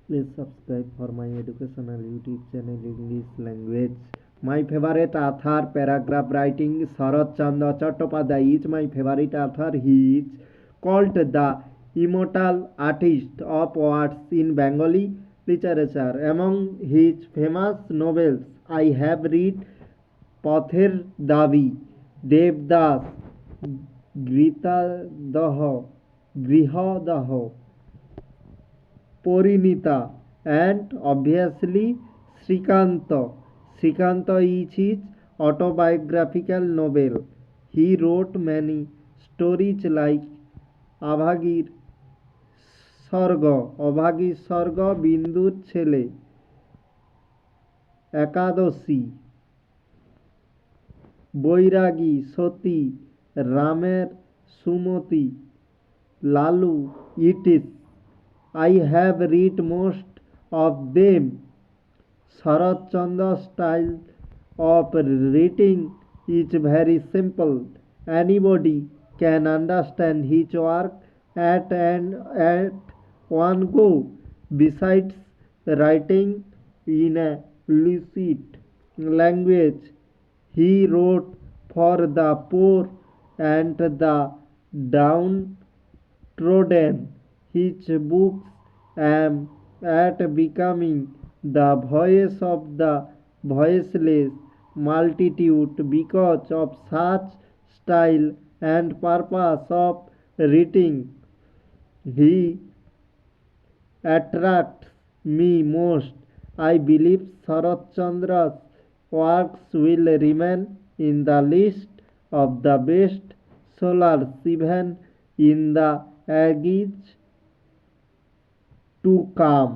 Please subscribe for my educational YouTube channel English language. My favorite author, paragraph writing, Sharat Chandra Chattopadhyay is my favorite author. He is called the immortal artist of words in Bengali literature. Among his famous novels, I have read Pather Davi, Devdas, Gritadaha, Grihadaha, Porinita, and obviously Srikanta. Srikanta is his autobiographical novel. He wrote many stories like Abhagir Sarga, Bindur Chele, Ekadashi, বৈরাগী, সতী, রামের সুমতি, Lalu, ইটিস. I have read most of them. Sharat Chandra's style of writing is very simple. Anybody can understand his work at one go. Besides writing in a lucid language, he wrote for the poor and the downtrodden. His books aim at becoming the voice of the voiceless multitude. Because of such style and purpose of writing, he attracts me most. I believe Sharat Chandra's works will remain in the list of the best scholars even in the ages to come.